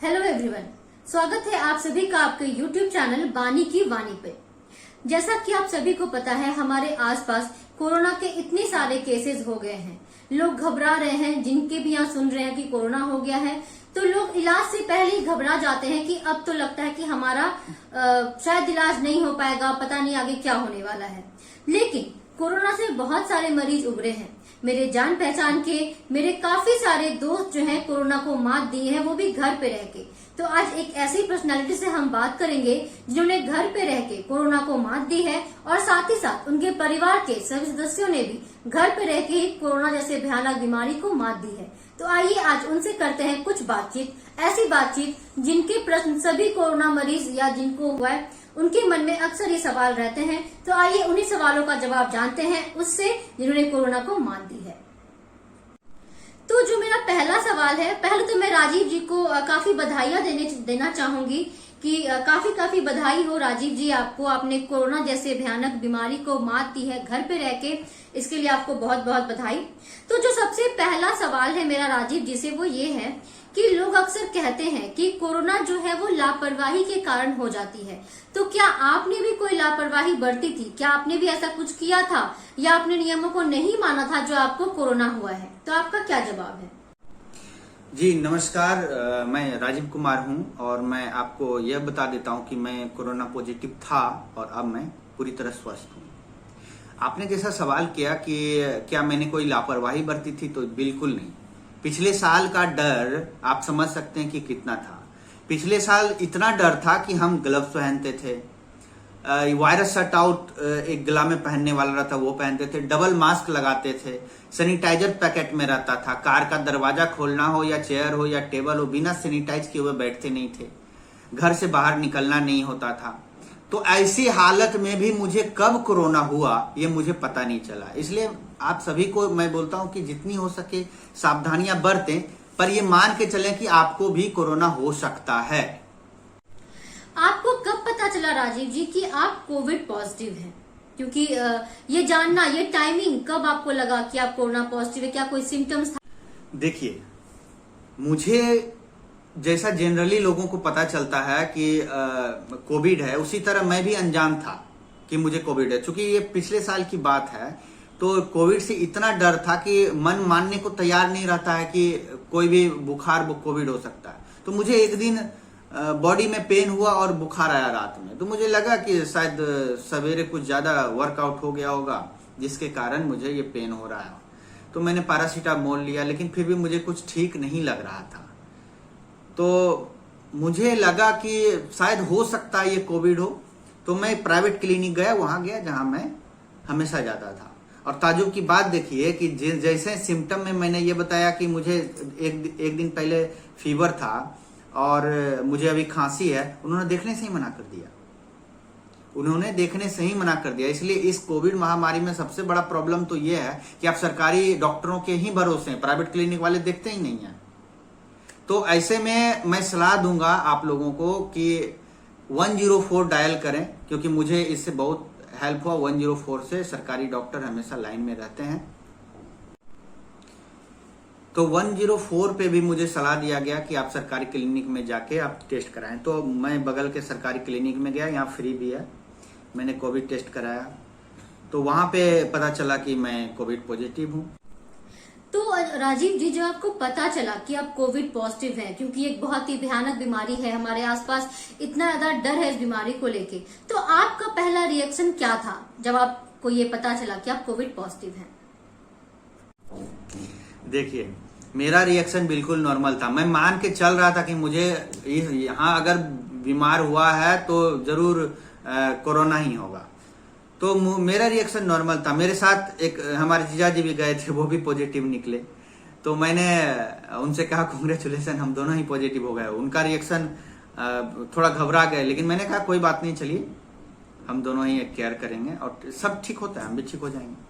Hello everyone, स्वागत है आप सभी का आपके यूट्यूब चैनल बानी की वाणी पे। जैसा कि आप सभी को पता है, हमारे आसपास कोरोना के इतने सारे केसेस हो गए हैं। लोग घबरा रहे हैं, जिनके भी यहाँ सुन रहे हैं कि कोरोना हो गया है तो लोग इलाज से पहले ही घबरा जाते हैं कि अब तो लगता है कि हमारा शायद इलाज नहीं हो पाएगा, पता नहीं आगे क्या होने वाला है। लेकिन कोरोना से बहुत सारे मरीज उभरे हैं। मेरे जान पहचान के मेरे काफी सारे दोस्त जो हैं कोरोना को मात दी है, वो भी घर पे रह के। तो आज एक ऐसी पर्सनालिटी से हम बात करेंगे जिन्होंने घर पे रह के कोरोना को मात दी है और साथ ही साथ उनके परिवार के सभी सदस्यों ने भी घर पे रह के ही कोरोना जैसे भयानक बीमारी को मात दी है। तो आइए आज उनसे करते हैं कुछ बातचीत, ऐसी बातचीत जिनके प्रश्न सभी कोरोना मरीज या जिनको हुआ है उनके मन में अक्सर ये सवाल रहते हैं। तो आइए उन्हीं सवालों का जवाब जानते हैं उससे जिन्होंने कोरोना को मात दी है। तो जो मेरा पहला सवाल है, पहले तो मैं राजीव जी को काफी बधाइयां देना चाहूंगी कि काफी बधाई हो राजीव जी आपको, आपने कोरोना जैसे भयानक बीमारी को मात दी है घर पे रह के, इसके लिए आपको बहुत बहुत बधाई। तो जो सबसे पहला सवाल है मेरा राजीव जी से वो ये है कि लोग अक्सर कहते हैं कि कोरोना जो है वो लापरवाही के कारण हो जाती है। तो क्या आपने भी कोई लापरवाही बरती थी? क्या आपने भी ऐसा कुछ किया था या आपने नियमों को नहीं माना था जो आपको कोरोना हुआ है? तो आपका क्या जवाब है? जी नमस्कार, मैं राजीव कुमार हूं और मैं आपको यह बता देता हूं कि मैं कोरोना पॉजिटिव था और अब मैं पूरी तरह स्वस्थ हूं। आपने जैसा सवाल किया कि क्या मैंने कोई लापरवाही बरती थी, तो बिल्कुल नहीं। पिछले साल का डर आप समझ सकते हैं कि कितना था। पिछले साल इतना डर था कि हम ग्लव्स पहनते थे, वायरस शट आउट एक गला में पहनने वाला रहता वो पहनते थे, डबल मास्क लगाते थे, सैनिटाइजर पैकेट में रहता था, कार का दरवाजा खोलना हो या चेयर हो या टेबल हो, बिना सैनिटाइज किए हुए बैठते नहीं थे, घर से बाहर निकलना नहीं होता था। तो ऐसी हालत में भी मुझे कब कोरोना हुआ ये मुझे पता नहीं चला। इसलिए आप सभी को मैं बोलता हूं कि जितनी हो सके सावधानियां बरतें, पर ये मान के चलें कि आपको भी कोरोना हो सकता है। आपको कब पता चला राजीव जी कि आप कोविड पॉजिटिव हैं? क्योंकि ये जानना, ये टाइमिंग कब आपको लगा कि आप कोरोना पॉजिटिव है? क्या कोई सिम्टम्स था? देखिए, मुझे जैसा जनरली लोगों को पता चलता है कि कोविड है, उसी तरह मैं भी अनजान था कि मुझे कोविड है। चूंकि ये पिछले साल की बात है तो कोविड से इतना डर था कि मन मानने को तैयार नहीं रहता है कि कोई भी बुखार कोविड हो सकता है। तो मुझे एक दिन बॉडी में पेन हुआ और बुखार आया रात में, तो मुझे लगा कि शायद सवेरे कुछ ज्यादा वर्कआउट हो गया होगा जिसके कारण मुझे ये पेन हो रहा है। तो मैंने पैरासीटामोल लिया, लेकिन फिर भी मुझे कुछ ठीक नहीं लग रहा था। तो मुझे लगा कि शायद हो सकता है ये कोविड हो। तो मैं प्राइवेट क्लिनिक गया, वहां गया जहां मैं हमेशा जाता था। और ताजुब की बात देखिए कि जैसे सिम्टम में मैंने ये बताया कि मुझे एक दिन पहले फीवर था और मुझे अभी खांसी है, उन्होंने देखने से ही मना कर दिया। उन्होंने देखने से ही मना कर दिया। इसलिए इस कोविड महामारी में सबसे बड़ा प्रॉब्लम तो ये है कि आप सरकारी डॉक्टरों के ही भरोसे हैं, प्राइवेट क्लिनिक वाले देखते ही नहीं है। तो ऐसे में मैं सलाह दूंगा आप लोगों को कि 104 डायल करें, क्योंकि मुझे इससे बहुत हेल्प हुआ। 104 से सरकारी डॉक्टर हमेशा लाइन में रहते हैं। तो 104 पे भी मुझे सलाह दिया गया कि आप सरकारी क्लिनिक में जाके आप टेस्ट कराएं। तो मैं बगल के सरकारी क्लिनिक में गया, यहाँ फ्री भी है। मैंने कोविड टेस्ट कराया तो वहां पे पता चला कि मैं कोविड पॉजिटिव हूँ। तो राजीव जी, जो आपको पता चला कि आप कोविड पॉजिटिव हैं, क्योंकि एक बहुत ही भयानक बीमारी है, हमारे आसपास इतना ज्यादा डर है इस बीमारी को लेके, तो आपका पहला रिएक्शन क्या था जब आपको ये पता चला कि आप कोविड पॉजिटिव हैं? देखिए, मेरा रिएक्शन बिल्कुल नॉर्मल था। मैं मान के चल रहा था कि मुझे यहाँ अगर बीमार हुआ है तो जरूर कोरोना ही होगा। तो मेरा रिएक्शन नॉर्मल था। मेरे साथ एक हमारे जीजा जी भी गए थे, वो भी पॉजिटिव निकले। तो मैंने उनसे कहा कांग्रेचुलेसन, हम दोनों ही पॉजिटिव हो गए। उनका रिएक्शन थोड़ा घबरा गए, लेकिन मैंने कहा कोई बात नहीं, चलिए हम दोनों ही केयर करेंगे और सब ठीक होता है, हम भी ठीक हो जाएंगे।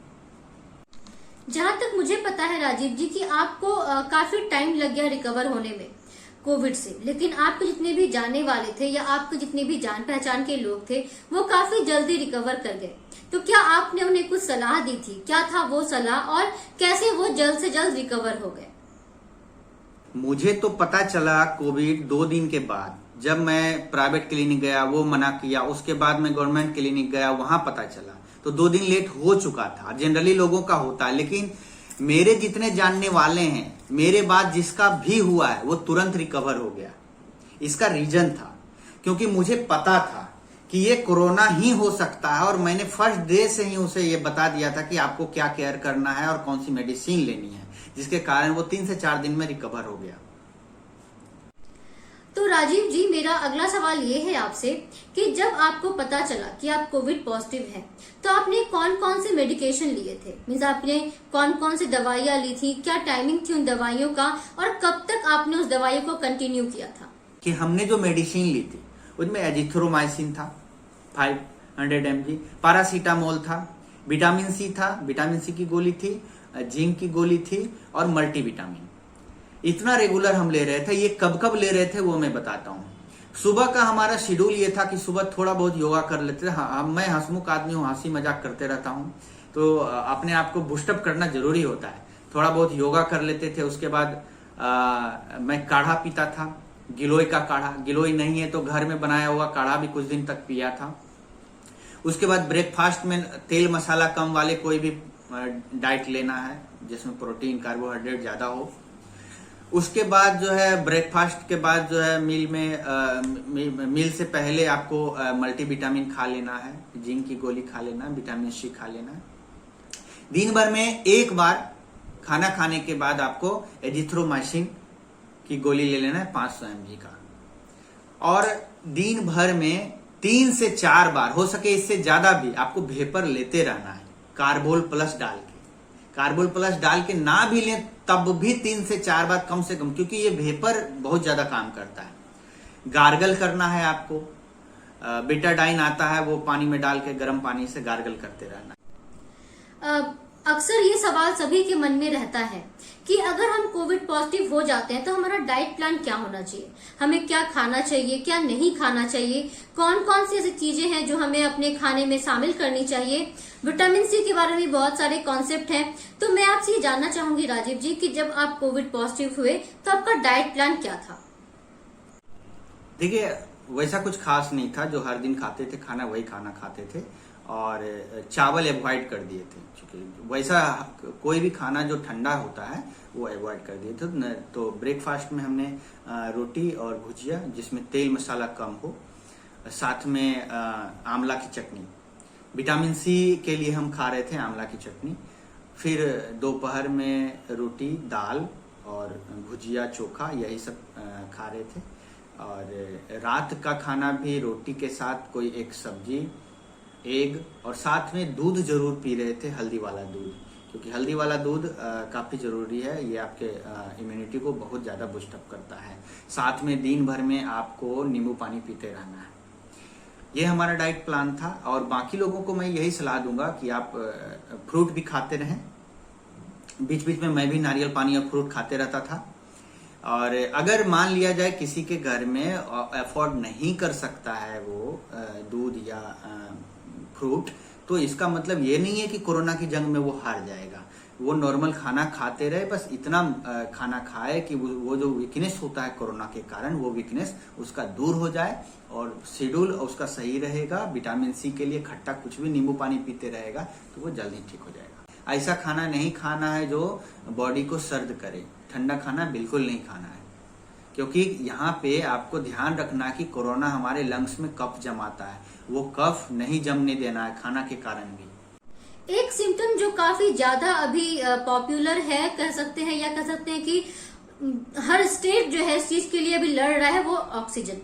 जहां तक मुझे पता है राजीव जी कि आपको काफी टाइम लग गया रिकवर होने में कोविड से, लेकिन आपके जितने भी जाने वाले थे या आपके जितने भी जान पहचान के लोग थे वो काफी जल्दी रिकवर कर गए। तो क्या आपने उन्हें कुछ सलाह दी थी? क्या था वो सलाह और कैसे वो जल्द से जल्द रिकवर हो गए? मुझे तो पता चला कोविड 2 दिन के बाद, जब मैं प्राइवेट क्लिनिक गया वो मना किया, उसके बाद मैं गवर्नमेंट क्लिनिक गया वहां पता चला, तो 2 दिन लेट हो चुका था। जनरली लोगों का होता है, लेकिन मेरे जितने जानने वाले हैं, मेरे बाद जिसका भी हुआ है वो तुरंत रिकवर हो गया। इसका रीजन था क्योंकि मुझे पता था कि ये कोरोना ही हो सकता है, और मैंने फर्स्ट डे से ही उसे ये बता दिया था कि आपको क्या केयर करना है और कौन सी मेडिसिन लेनी है, जिसके कारण वो 3 से 4 दिन में रिकवर हो गया। तो राजीव जी, मेरा अगला सवाल ये है आपसे कि जब आपको पता चला कि आप कोविड पॉजिटिव हैं, तो आपने कौन कौन से मेडिकेशन लिए थे? मीन्स आपने कौन कौन सी दवाइयां ली थी, क्या टाइमिंग थी उन दवाइयों का, और कब तक आपने उस दवाइयों को कंटिन्यू किया था? कि हमने जो मेडिसिन ली थी उसमें एजिथ्रोमाइसिन था 500 mg, पैरासीटामोल था, विटामिन सी था, विटामिन सी की गोली थी, जिंक की गोली थी और मल्टीविटामिन। इतना रेगुलर हम ले रहे थे। ये कब कब ले रहे थे वो मैं बताता हूँ। सुबह का हमारा शेड्यूल ये था कि सुबह थोड़ा बहुत योगा कर लेते थे। हाँ, मैं हंसमुख आदमी हूँ, हंसी मजाक करते रहता हूँ, तो अपने आप को बूस्टअप करना जरूरी होता है। थोड़ा बहुत योगा कर लेते थे। उसके बाद मैं काढ़ा पीता था, गिलोय का काढ़ा। गिलोय नहीं है तो घर में बनाया हुआ काढ़ा भी कुछ दिन तक पिया था। उसके बाद ब्रेकफास्ट में तेल मसाला कम वाले कोई भी डाइट लेना है जिसमें प्रोटीन कार्बोहाइड्रेट ज्यादा हो। उसके बाद जो है ब्रेकफास्ट के बाद जो है मील से पहले आपको मल्टीविटामिन खा लेना है, जिंक की गोली खा लेना है, विटामिन सी खा लेना है। दिन भर में एक बार खाना खाने के बाद आपको एजिथ्रोमाइसिन की गोली ले लेना है 500 mg का, और दिन भर में 3 से 4 बार, हो सके इससे ज्यादा भी, आपको वेपर लेते रहना है कार्बोल प्लस डाल के। कार्बोल प्लस डाल के ना भी लें तब भी 3 से 4 बार कम से कम, क्योंकि ये वेपर बहुत ज्यादा काम करता है। गार्गल करना है आपको, बेटाडाइन आता है, वो पानी में डाल के गर्म पानी से गार्गल करते रहना। अक्सर ये सवाल सभी के मन में रहता है कि अगर हम कोविड पॉजिटिव हो जाते हैं तो हमारा डाइट प्लान क्या होना चाहिए, हमें क्या खाना चाहिए, क्या नहीं खाना चाहिए, कौन कौन सी ऐसी चीजें हैं जो हमें अपने खाने में शामिल करनी चाहिए। विटामिन सी के बारे में बहुत सारे कॉन्सेप्ट हैं। तो मैं आपसे ये जानना चाहूंगी राजीव जी कि जब आप कोविड पॉजिटिव हुए तो आपका डाइट प्लान क्या था? देखिए, वैसा कुछ खास नहीं था। जो हर दिन खाते थे खाना वही खाना खाते थे, और चावल अवॉइड कर दिए थे। क्योंकि वैसा कोई भी खाना जो ठंडा होता है वो अवॉइड कर दिए थे। तो ब्रेकफास्ट में हमने रोटी और भुजिया जिसमें तेल मसाला कम हो, साथ में आंवला की चटनी। विटामिन सी के लिए हम खा रहे थे आंवला की चटनी। फिर दोपहर में रोटी, दाल और भुजिया, चोखा, यही सब खा रहे थे। और रात का खाना भी रोटी के साथ कोई एक सब्जी, एग, और साथ में दूध जरूर पी रहे थे, हल्दी वाला दूध, क्योंकि हल्दी वाला दूध काफी जरूरी है। ये आपके इम्यूनिटी को बहुत ज्यादा बूस्टअप करता है। साथ में दिन भर में आपको नींबू पानी पीते रहना है। ये हमारा डाइट प्लान था। और बाकी लोगों को मैं यही सलाह दूंगा कि आप फ्रूट भी खाते रहें। बीच बीच में मैं भी नारियल पानी और फ्रूट खाते रहता था। और अगर मान लिया जाए किसी के घर में अफोर्ड नहीं कर सकता है वो दूध या फ्रूट, तो इसका मतलब ये नहीं है कि कोरोना की जंग में वो हार जाएगा। वो नॉर्मल खाना खाते रहे, बस इतना खाना खाए कि वो जो वीकनेस होता है कोरोना के कारण, वो वीकनेस उसका दूर हो जाए और शेड्यूल उसका सही रहेगा। विटामिन सी के लिए खट्टा कुछ भी, नींबू पानी पीते रहेगा तो वो जल्दी ठीक हो जाएगा। ऐसा खाना नहीं खाना है जो बॉडी को सर्द करे। ठंडा खाना बिल्कुल नहीं खाना है, क्योंकि यहाँ पे आपको ध्यान रखना कि कोरोना हमारे लंग्स में कफ जमाता है। वो कफ नहीं जमने देना है खाना के कारण भी। एक सिम्टम जो काफी ज्यादा अभी पॉपुलर है, कह सकते हैं, या कह सकते हैं कि हर स्टेट जो है इस चीज के लिए अभी लड़ रहा है, वो ऑक्सीजन।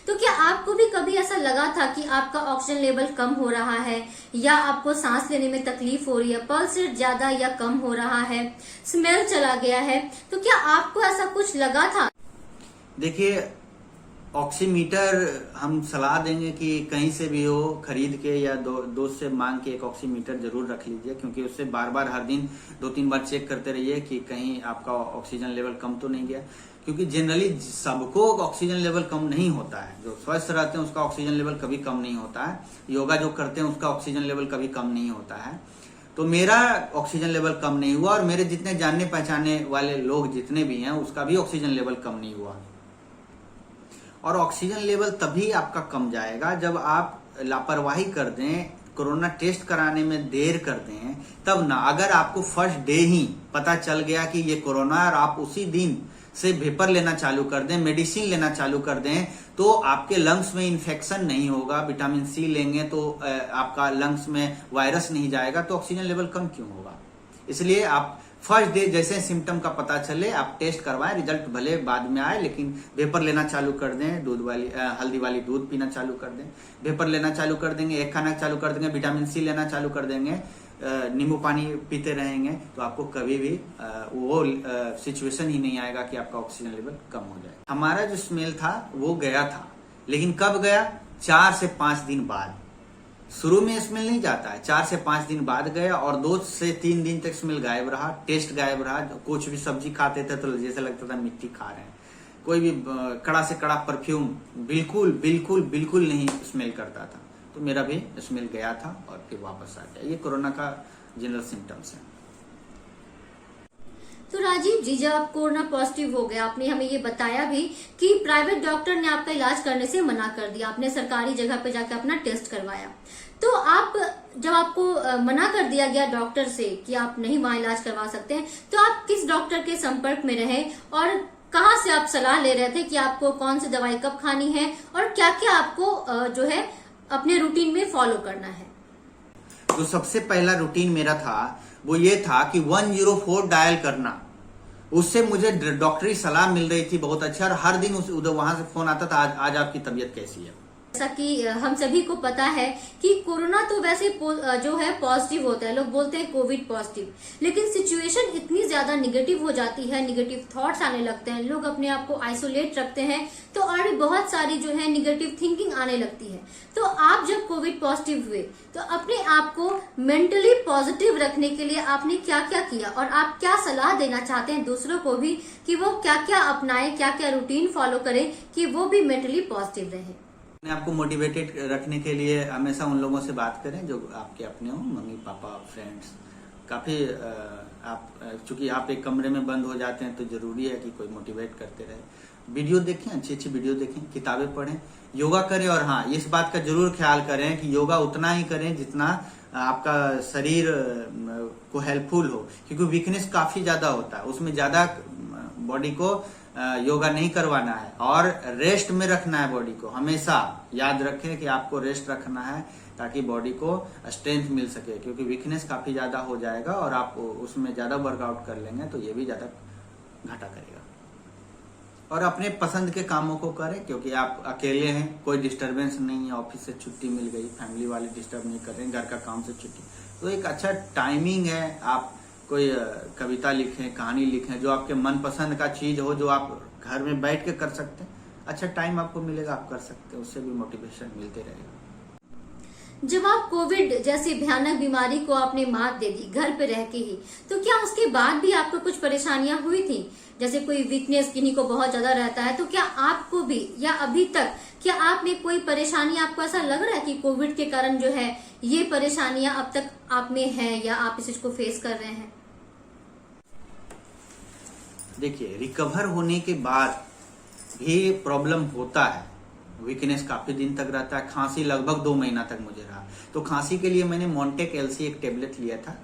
तो क्या आपको भी कभी ऐसा लगा था कि आपका ऑक्सीजन लेवल कम हो रहा है, या आपको सांस लेने में तकलीफ हो रही है, पल्स रेट ज्यादा या कम हो रहा है, स्मेल चला गया है? तो क्या आपको ऐसा कुछ लगा था? देखिए, ऑक्सीमीटर हम सलाह देंगे कि कहीं से भी हो खरीद के या दोस्त से मांग के एक ऑक्सीमीटर जरूर रख लीजिए, क्योंकि उससे बार बार हर दिन 2-3 बार चेक करते रहिए कि कहीं आपका ऑक्सीजन लेवल कम तो नहीं गया। क्योंकि जनरली सबको ऑक्सीजन लेवल कम नहीं होता है। जो स्वस्थ रहते हैं उसका ऑक्सीजन लेवल कभी कम नहीं होता है। योगा जो करते हैं उसका ऑक्सीजन लेवल कभी कम नहीं होता है। तो मेरा ऑक्सीजन लेवल कम नहीं हुआ और मेरे जितने जानने पहचाने वाले लोग जितने भी हैं उसका भी ऑक्सीजन लेवल कम नहीं हुआ। और ऑक्सीजन लेवल तभी आपका कम जाएगा जब आप लापरवाही कर दें, कोरोना टेस्ट कराने में देर कर दें, तब ना। अगर आपको फर्स्ट डे ही पता चल गया कि ये कोरोना है और आप उसी दिन से वेपर लेना चालू कर दें, मेडिसिन लेना चालू कर दें, तो आपके लंग्स में इन्फेक्शन नहीं होगा। विटामिन सी लेंगे तो आपका लंग्स में वायरस नहीं जाएगा, तो ऑक्सीजन लेवल कम क्यों होगा। इसलिए आप फर्स्ट डे जैसे सिम्टम का पता चले आप टेस्ट करवाएं, रिजल्ट भले बाद में आए, लेकिन वेपर लेना चालू कर दें, दूध वाली हल्दी वाली दूध पीना चालू कर दें, वेपर लेना चालू कर देंगे, एक खाना चालू कर देंगे, विटामिन सी लेना चालू कर देंगे, नींबू पानी पीते रहेंगे, तो आपको कभी भी वो सिचुएशन ही नहीं आएगा कि आपका ऑक्सीजन लेवल कम हो जाए। हमारा जो स्मेल था वो गया था, लेकिन कब गया? 4 से 5 दिन बाद। शुरू में स्मेल नहीं जाता है, 4 से 5 दिन बाद गया और 2 से 3 दिन तक स्मेल गायब रहा, टेस्ट गायब रहा। कुछ भी सब्जी खाते थे तो जैसे लगता था मिट्टी खा रहे हैं। कोई भी कड़ा से कड़ा परफ्यूम बिल्कुल बिल्कुल बिल्कुल नहीं स्मेल करता था। तो मेरा भी स्मेल गया था और फिर वापस आ गया। ये कोरोना का जनरल सिम्टम्स है। तो राजीव जी, जब आप कोरोना पॉजिटिव हो गए, आपने हमें ये बताया भी कि प्राइवेट डॉक्टर ने आपका इलाज करने से मना कर दिया, आपने सरकारी जगह पे जाकर अपना टेस्ट करवाया। तो आप जब आपको मना कर दिया गया डॉक्टर से कि आप नहीं वहां इलाज करवा सकते हैं, तो आप किस डॉक्टर के संपर्क में रहे और कहाँ से आप सलाह ले रहे थे कि आपको कौन सी दवाई कब खानी है और क्या क्या आपको जो है अपने रूटीन में फॉलो करना है? तो सबसे पहला रूटीन मेरा था वो ये था कि 104 डायल करना। उससे मुझे डॉक्टरी सलाह मिल रही थी बहुत अच्छा, और हर दिन उधर वहां से फोन आता था, आज आपकी तबीयत कैसी है। जैसा कि हम सभी को पता है कि कोरोना तो वैसे जो है पॉजिटिव होता है, लोग बोलते हैं कोविड पॉजिटिव, लेकिन सिचुएशन इतनी ज्यादा निगेटिव हो जाती है, निगेटिव थॉट्स आने लगते हैं, लोग अपने आप को आइसोलेट रखते हैं, तो और बहुत सारी जो है निगेटिव थिंकिंग आने लगती है। तो आप जब कोविड पॉजिटिव हुए तो अपने आप को मेंटली पॉजिटिव रखने के लिए आपने क्या क्या किया और आप क्या सलाह देना चाहते हैं दूसरों को भी कि वो क्या क्या अपनाएं, क्या क्या रूटीन फॉलो करें कि वो भी मेंटली पॉजिटिव रहे? अपने आपको मोटिवेटेड रखने के लिए हमेशा उन लोगों से बात करें जो आपके अपने हो, मम्मी पापा, फ्रेंड्स। काफी आप चूंकि आप एक कमरे में बंद हो जाते हैं तो जरूरी है कि कोई मोटिवेट करते रहे। वीडियो देखें, अच्छी अच्छी वीडियो देखें, किताबें पढ़ें, योगा करें। और हाँ, इस बात का जरूर ख्याल करें कि योगा उतना ही करें जितना आपका शरीर को हेल्पफुल हो, क्योंकि वीकनेस काफी ज्यादा होता है, उसमें ज्यादा बॉडी को योगा नहीं करवाना है और रेस्ट में रखना है बॉडी को। हमेशा याद रखें कि आपको रेस्ट रखना है ताकि बॉडी को स्ट्रेंथ मिल सके, क्योंकि वीकनेस काफी ज्यादा हो जाएगा और आप उसमें ज्यादा वर्कआउट कर लेंगे तो ये भी ज्यादा घाटा करेगा। और अपने पसंद के कामों को करें, क्योंकि आप अकेले हैं, कोई डिस्टरबेंस नहीं है, ऑफिस से छुट्टी मिल गई, फैमिली वाले डिस्टर्ब नहीं कर रहे हैं, घर का काम से छुट्टी, तो एक अच्छा टाइमिंग है। आप कोई कविता लिखें, कहानी लिखें, जो आपके मनपसंद का चीज हो, जो आप घर में बैठ के कर सकते हैं, अच्छा टाइम आपको मिलेगा, आप कर सकते हैं, उससे भी मोटिवेशन मिलते रहेगा। जब आप कोविड जैसी भयानक बीमारी को आपने मात दे दी घर पे रह के ही, तो क्या उसके बाद भी आपको कुछ परेशानियां हुई थी? जैसे कोई वीकनेस किन्हीं को बहुत ज्यादा रहता है, तो क्या आपको भी या अभी तक क्या आप में कोई परेशानी, आपको ऐसा लग रहा है कि कोविड के कारण जो है ये परेशानियां अब तक आप में है या आप इस चीज को फेस कर रहे हैं? देखिए, रिकवर होने के बाद भी प्रॉब्लम होता है, वीकनेस काफी दिन तक रहता है, खांसी लगभग 2 महीना तक मुझे रहा। तो खांसी के लिए मैंने मोंटेक एलसी एक टेबलेट लिया था।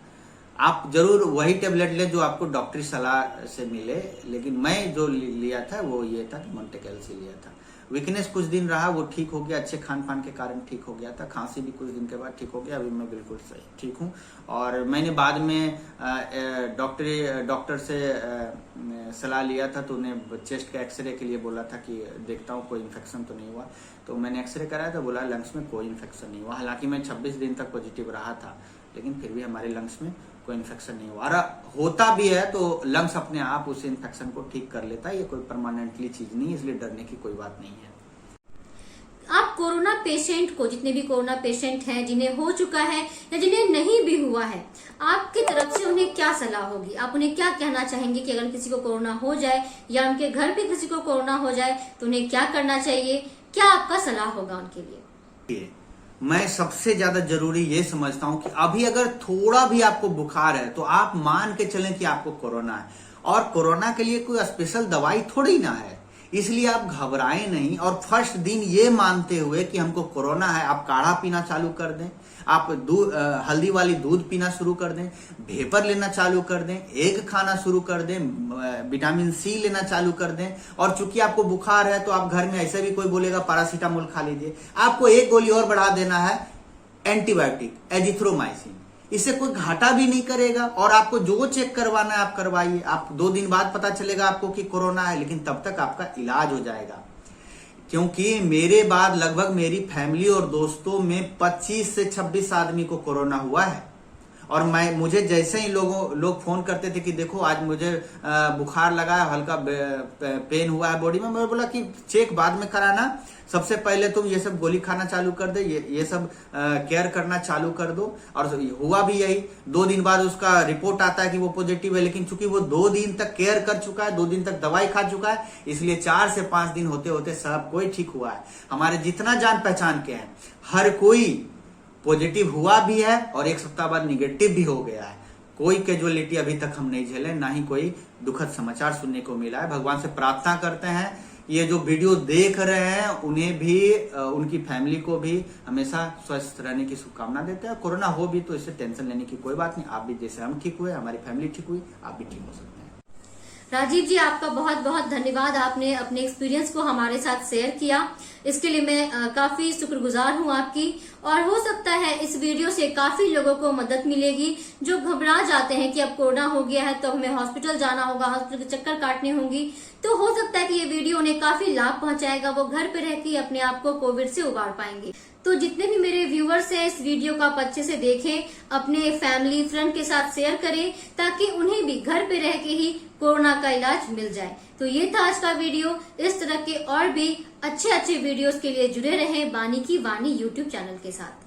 आप जरूर वही टेबलेट लें जो आपको डॉक्टरी सलाह से मिले, लेकिन मैं जो लिया था वो ये था, मोंटेक एलसी लिया था। वीकनेस कुछ दिन रहा, वो ठीक हो गया, अच्छे खान पान के कारण ठीक हो गया था। खांसी भी कुछ दिन के बाद ठीक हो गया, अभी मैं बिल्कुल सही ठीक हूँ। और मैंने बाद में डॉक्टर से सलाह लिया था, तो उन्हें चेस्ट के एक्सरे के लिए बोला था कि देखता हूँ कोई इन्फेक्शन तो नहीं हुआ। तो मैंने एक्सरे कराया तो बोला लंग्स में कोई इन्फेक्शन नहीं हुआ। हालांकि मैं 26 दिन तक पॉजिटिव रहा था, लेकिन फिर भी हमारे लंग्स में कोई इन्फेक्शन नहीं हुआ। और होता भी है तो लंग्स अपने आप उस इन्फेक्शन को ठीक कर लेता है, ये कोई परमानेंटली चीज नहीं, इसलिए डरने की कोई बात नहीं है। आप कोरोना पेशेंट को, जितने भी कोरोना पेशेंट हैं, जिन्हें हो चुका है या जिन्हें नहीं भी हुआ है, आपकी तरफ से उन्हें क्या सलाह होगी? आप उन्हें क्या कहना चाहेंगे कि अगर किसी को कोरोना हो जाए या उनके घर पे किसी को कोरोना हो जाए तो उन्हें क्या करना चाहिए? क्या आपका सलाह होगा उनके लिए? मैं सबसे ज्यादा जरूरी ये समझता हूं कि अभी अगर थोड़ा भी आपको बुखार है तो आप मान के चलें कि आपको कोरोना है, और कोरोना के लिए कोई स्पेशल दवाई थोड़ी ना है, इसलिए आप घबराएं नहीं। और फर्स्ट दिन ये मानते हुए कि हमको कोरोना है, आप काढ़ा पीना चालू कर दें, आप हल्दी वाली दूध पीना शुरू कर दें, भेपर लेना चालू कर दें, एग खाना शुरू कर दें, विटामिन सी लेना चालू कर दें। और चूंकि आपको बुखार है तो आप घर में ऐसे भी कोई बोलेगा पैरासीटामोल खा लीजिए, आपको एक गोली और बढ़ा देना है एंटीबायोटिक एजिथ्रोमाइसिन, इससे कोई घाटा भी नहीं करेगा। और आपको जो चेक करवाना है आप करवाइए, आप 2 दिन बाद पता चलेगा आपको कि कोरोना है, लेकिन तब तक आपका इलाज हो जाएगा। क्योंकि मेरे बाद लगभग मेरी फैमिली और दोस्तों में 25 से 26 आदमी को कोरोना हुआ है। और मुझे जैसे ही लोग फोन करते थे कि देखो आज मुझे बुखार लगा है, हल्का पेन हुआ है बॉडी में, मैं बोला कि चेक बाद में कराना, सबसे पहले तुम ये सब गोली खाना चालू कर दे, ये सब केयर करना चालू कर दो। और हुआ भी यही, 2 दिन बाद उसका रिपोर्ट आता है कि वो पॉजिटिव है, लेकिन चूंकि वो 2 दिन तक केयर कर चुका है, 2 दिन तक दवाई खा चुका है, इसलिए 4 से 5 दिन होते होते सब कोई ठीक हुआ है। हमारे जितना जान पहचान के हैं हर कोई पॉजिटिव हुआ भी है और 1 सप्ताह बाद निगेटिव भी हो गया है। कोई कैजुअलिटी अभी तक हम नहीं झेले, ना ही कोई दुखद समाचार सुनने को मिला है। भगवान से प्रार्थना करते हैं ये जो वीडियो देख रहे हैं उन्हें भी, उनकी फैमिली को भी हमेशा स्वस्थ रहने की शुभकामना देते हैं। कोरोना हो भी तो इससे टेंशन लेने की कोई बात नहीं, आप भी जैसे हम ठीक हुए, हमारी फैमिली ठीक हुई, आप भी ठीक हो सकते हैं। राजीव जी, आपका बहुत बहुत धन्यवाद, आपने अपने एक्सपीरियंस को हमारे साथ शेयर किया, इसके लिए मैं काफी शुक्रगुजार हूँ आपकी। और हो सकता है इस वीडियो से काफी लोगों को मदद मिलेगी जो घबरा जाते हैं कि अब कोरोना हो गया है तो हमें हॉस्पिटल जाना होगा, हॉस्पिटल के चक्कर काटने होंगी। तो हो सकता है कि ये वीडियो उन्हें काफी लाभ पहुंचाएगा, वो घर पे रह के अपने आप को कोविड से उबार पाएंगे। तो जितने भी मेरे व्यूअर्स हैं इस वीडियो को आप अच्छे से देखें, अपने फैमिली फ्रेंड के साथ शेयर करें ताकि उन्हें भी घर पे रह के ही कोरोना का इलाज मिल जाए। तो ये था आज का वीडियो। इस तरह के और भी अच्छे वीडियोस के लिए जुड़े रहें बानी की वाणी यूट्यूब चैनल के साथ।